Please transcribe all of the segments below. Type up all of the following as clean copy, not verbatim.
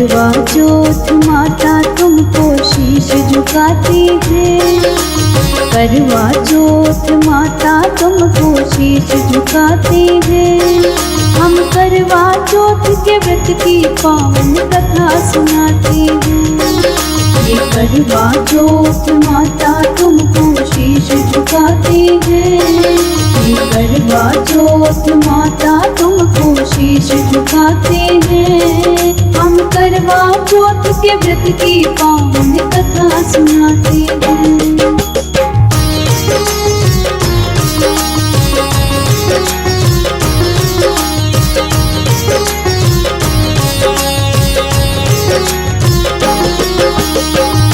करवा चौथ माता तुमको शीश झुकाते हैं। करवा चौथ माता तुमको शीश झुकाते हैं। हम करवा चौथ के व्रत की पावन कथा सुनाते हैं। ये करवा चौथ माता तुमको शीश झुकाते हैं। ये करवा चौथ माता तुमको शीश झुकाते हैं। हम करवा चौथ के व्रत की पावन कथा सुनाते हैं।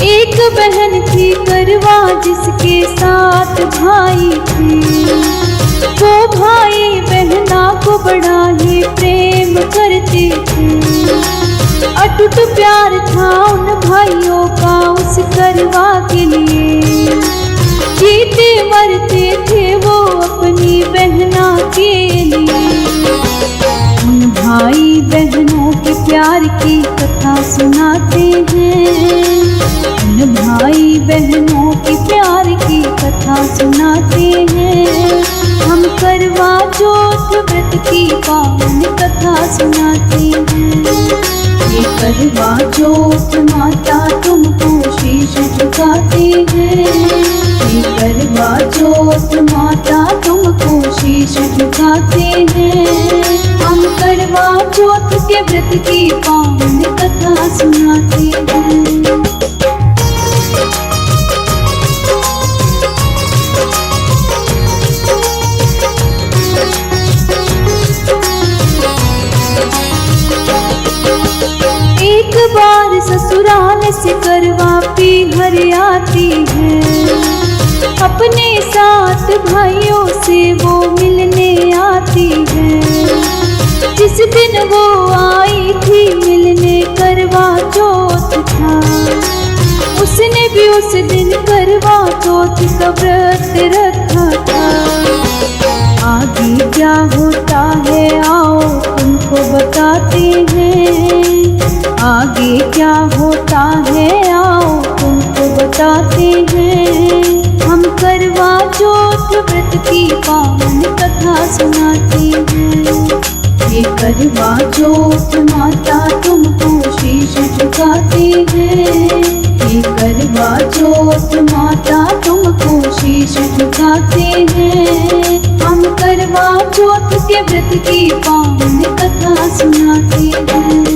एक बहन थी करवा जिसके साथ भाई थे। वो भाई बहना को बड़ा ही प्रेम करते थे। अटूट प्यार था उन भाइयों का उस करवा के लिए। जीते मरते थे वो अपनी बहना के लिए। उन भाई बहनों के प्यार की कथा सुनाते हैं। उन भाई बहनों के प्यार की कथा सुनाते हैं। हम करवा चौथ व्रत की पावन कथा सुनाते हैं। ये करवा चौथ माता तुमको शीश झुकाते हैं। ये करवा चौथ माता तुमको शीश झुकाते हैं। हम करवा चौथ के व्रत की पावन कथा सुनाते हैं। एक बार ससुराल से करवा पीहर आती है। अपने साथ भाइयों से वो मिलने आती है। जिस दिन वो आई थी मिलने करवा चौथ था। उसने भी उस दिन करवा चौथ का व्रत रखा था। आगे क्या होता है आओ तुमको बताते हैं। आगे क्या होता है आओ तुमको बताते हैं। हम करवा चौथ व्रत की पावन कथा सुनाते हैं। ये करवा चौथ माता तुमको शीश झुकाते हैं। ये करवा चौथ माता तुमको शीश झुकाते हैं। हम करवा चौथ के व्रत की पावन कथा सुनाते हैं।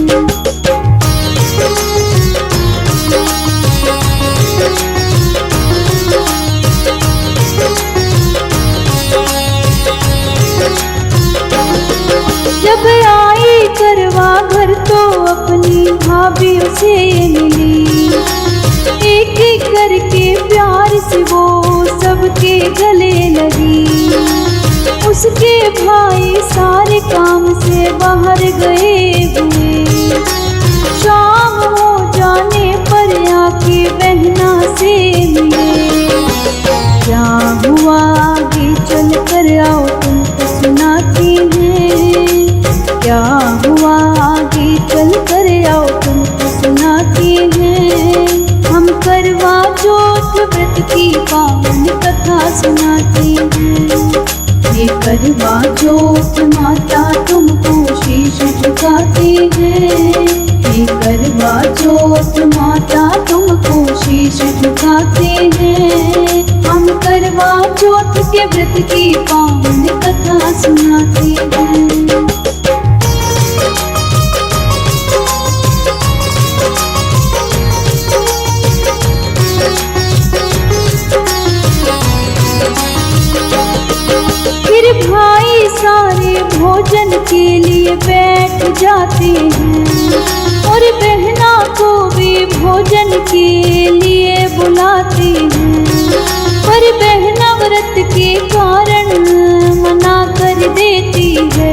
जब आई करवा घर तो अपनी भाभियों से मिली। एक एक करके प्यार से वो सबके गले लगी। उसके भाई सारे काम से बाहर गए हुए। शाम हो जाने पर आके बहना से मिले। क्या हुआ आगे चल कर आओ तुमको सुनाते हैं। क्या हुआ आगे चल कर आओ तुमको सुनाते हैं। हम करवा चौथ व्रत की पावन कथा सुनाते हैं। ये करवा चौथ माता तुमको शीश झुकाते हैं। ये करवा चौथ माता तुमको शीश झुकाते हैं। हम करवा चौथ के व्रत की पावन कथा सुनाते हैं। फिर भाई सारे भोजन के लिए बैठ जाते हैं। और बहना को भी भोजन के लिए बुलाते हैं। पर बहना व्रत के कारण मना कर देती है।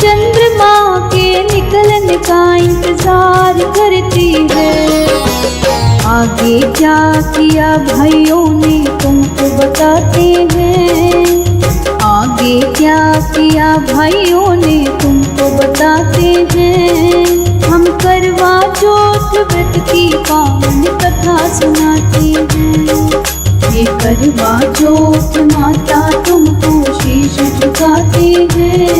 चंद्रमा के निकलने का इंतजार करती है। आगे क्या किया भाइयों ने तुमको बताते हैं। आगे क्या किया भाइयों ने तुमको बताते हैं। हम कर की पावन कथा सुनाते हैं। ये करवा चौथ माता तुमको शीश झुकाते हैं।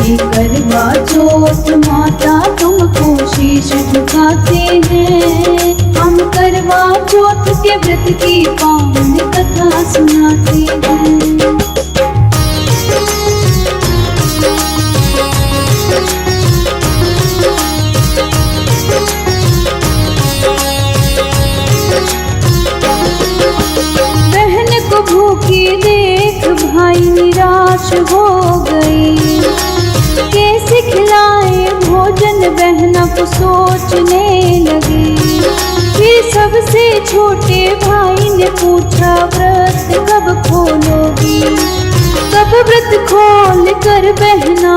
ये करवा चौथ माता तुमको शीश झुकाते हैं। हम करवा चौथ के व्रत की पावन कथा सुनाते हैं। भूखी देख भाई निराश हो गई, कैसे खिलाए भोजन बहना को सोचने लगी। फिर सबसे छोटे भाई ने पूछा व्रत कब खोलोगी, कब व्रत खोल कर बहना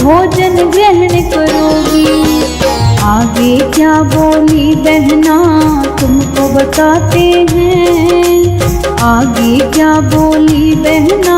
भोजन ग्रहण करोगी। आगे क्या बोली बहना तुमको बताते हैं। आगे क्या बोली बहना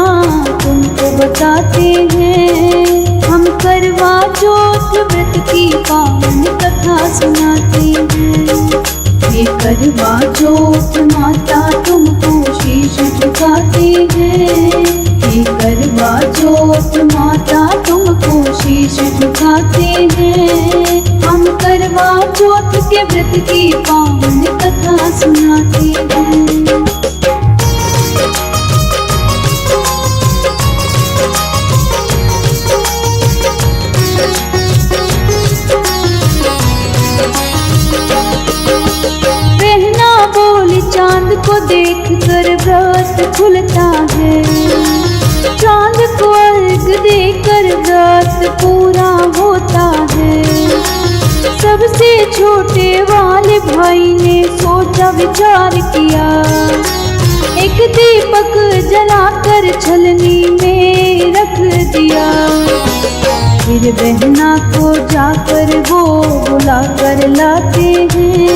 तुमको बताते हैं। हम करवा चौथ व्रत की पावन कथा सुनाते हैं। ये करवा चौथ माता तुमको शीश झुकाते हैं। ये करवा चौथ माता तुमको शीश झुकाते हैं। हम करवा चौथ के व्रत की पावन कथा सुनाते हैं। चांद को देख कर व्रत खुलता है। चांद को अर्घ देकर व्रत पूरा होता है। सबसे छोटे वाले भाई ने सोचा विचार किया, एक दीपक जलाकर छलनी में रख दिया। फिर बहना को जाकर वो बुला कर लाते हैं।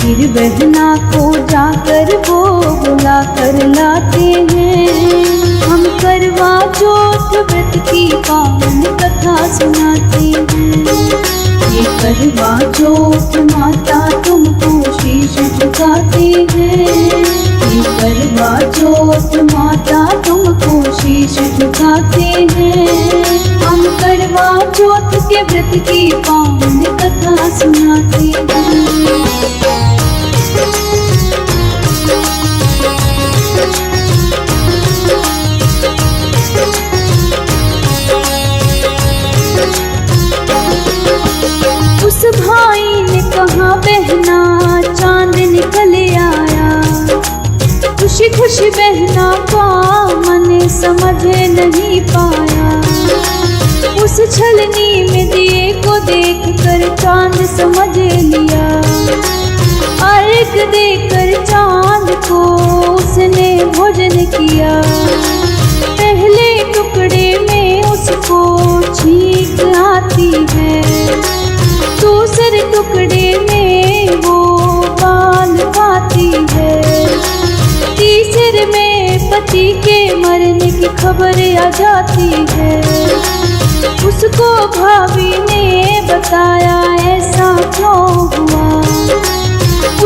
फिर बहना को जाकर वो बुला कर लाते हैं। हम करवा चौथ व्रत की पावन कथा सुनाते हैं। ये करवा चौथ माता तुमको शीश झुकाते हैं। ये करवा चौथ माता तुमको शीश झुकाते हैं। हम करवा चौथ के व्रत की पावन कथा सुनाते हैं। उस भाई ने कहा बहना चांद निकल आया। खुशी खुशी बहना का मन समझ नहीं पाया। उस छलनी में दिए को देख कर चांद समझ लिया। अर्घ देकर चांद को उसने भोजन किया। पहले टुकड़े में उसको छींक आती है। दूसरे टुकड़े में वो बाल पाती है। तीसरे में पति के मरने की खबर आ जाती है। उसको भाभी ने बताया ऐसा क्यों हुआ।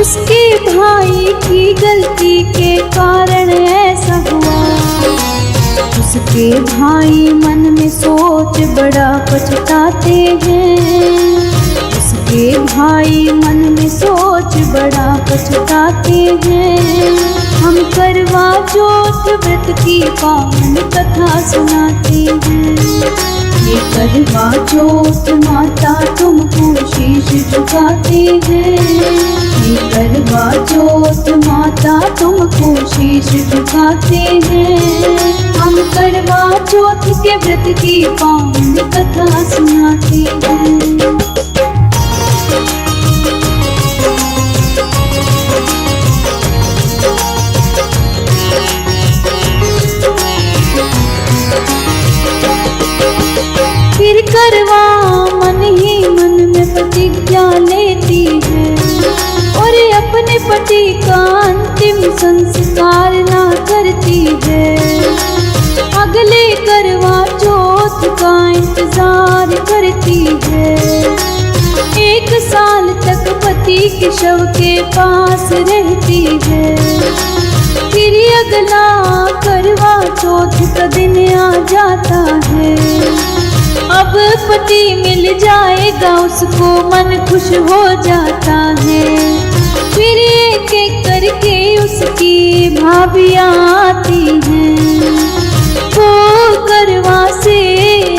उसके भाई की गलती के कारण ऐसा हुआ। उसके भाई मन में सोच बड़ा पछताते हैं। उसके भाई मन में सोच बड़ा पछताते हैं। हम करवा चौथ व्रत की पावन कथा सुनाते हैं। ये करवा चौथ माता तुमको शीश झुकाते हैं। ये करवा चौथ माता तुमको शीश झुकाते हैं। हम करवा चौथ के व्रत की पावन कथा सुनाते हैं। फिर करवा मन ही मन में प्रतिज्ञा लेती है और अपने पति का अंतिम संस्कार ना करती है। अगले करवा चौथ का इंतजार करती है। 1 साल तक पति के शव के पास रहती है। फिर अगला करवा चौथ का दिन आ जाता है। अब पति मिल जाएगा उसको मन खुश हो जाता है। फिर एक एक करके उसकी भाभियाँ आती हैं। वो करवा से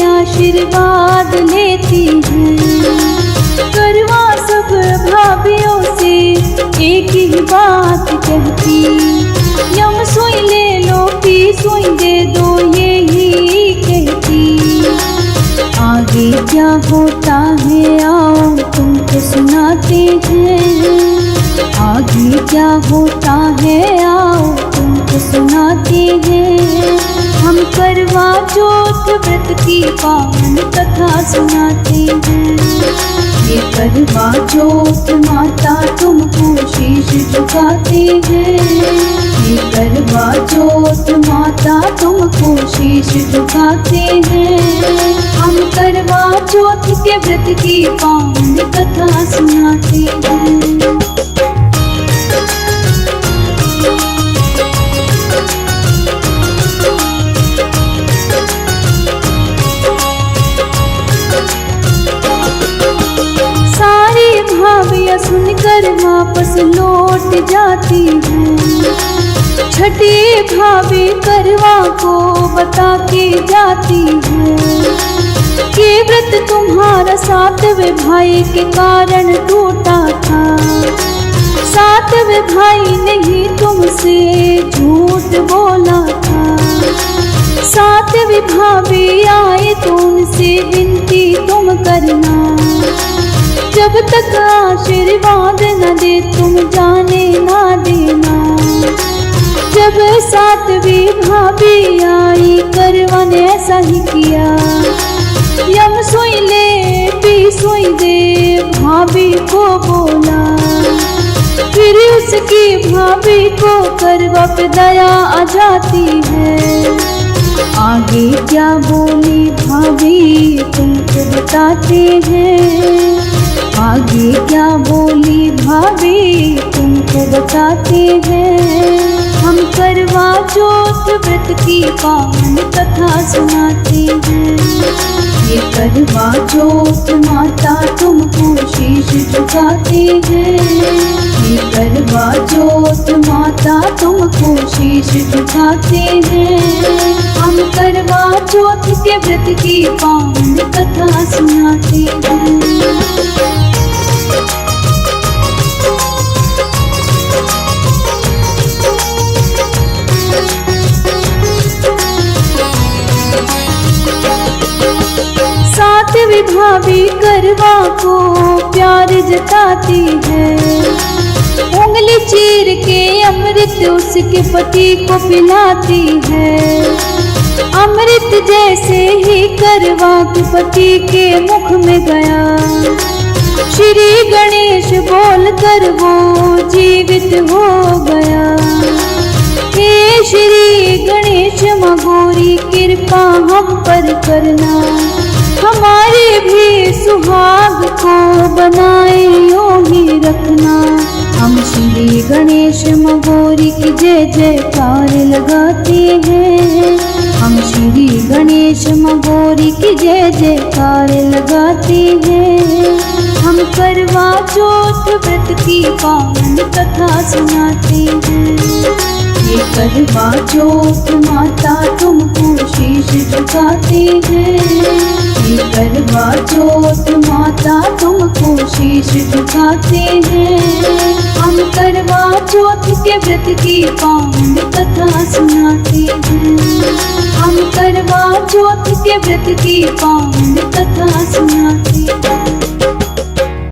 आशीर्वाद लेती हैं। करवा सब भाभियों से एक ही बात कहती, यम सुई ले लो पी सुई दे दो, यही कहती। आगे क्या होता है आओ तुमको सुनाते हैं। आगे क्या होता है आओ तुमको सुनाते हैं। हम करवा चौथ व्रत की पावन कथा सुनाते हैं। ये करवा चौथ माता तुमको शीश झुकाते हैं। ये करवा चौथ माता तुमको शीश झुकाते हैं। हम करवा चौथ के व्रत की पावन कथा सुनाते हैं। भाभियाँ सुनकर वापस लौट जाती है। छठी भाभी करवा को बता के जाती है कि व्रत तुम्हारा सातवें भाई के कारण टूटा था। सातवें भाई ने ही तुमसे झूठ बोला था। सातवीं भाभी आए तो उनसे विनती तुम करना, जब तक आशीर्वाद न दे तुम जाने ना देना। जब सातवीं भाभी आई करवा ने ऐसा ही किया। यम सुई ले पी सुई दे भाभी को बोला। फिर उसकी भाभी को करवा पे दया आ जाती है। आगे क्या बोली भाभी तुमको बताते हैं। आगे क्या बोली भाभी तुमको बताते हैं। हम करवा चौथ व्रत की पावन कथा सुनाते हैं। ये करवा चौथ माता तुमको शीश झुकाते हैं। ये करवा चौथ माता तुमको शीश झुकाते हैं। हम करवा चौथ के व्रत की पावन कथा सुनाते हैं। सातवीं भाभी करवा को प्यार जताती है। उंगली चीर के अमृत उसके पति को पिलाती है। अमृत जैसे ही करवा के पति के मुख में गया, श्री गणेश बोलकर वो जीवित हो गया। हे श्री गणेश मगोरी कृपा हम पर करना, हमारे भी सुहाग को बनाए यूं ही रखना। हम श्री गणेश मगोरी की जय जयकार लगाते हैं। हम श्री गणेश मगोरी की जय जयकार लगाते हैं। हम करवा चौथ व्रत की पावन कथा सुनाते हैं। ये करवा चौथ माता तुमको शीश झुकाते हैं। ये करवा चौथ माता तुमको शीश झुकाते हैं। हम करवा चौथ के व्रत की पावन कथा सुनाते हैं। हम करवा चौथ के व्रत की पावन कथा सुनाते हैं।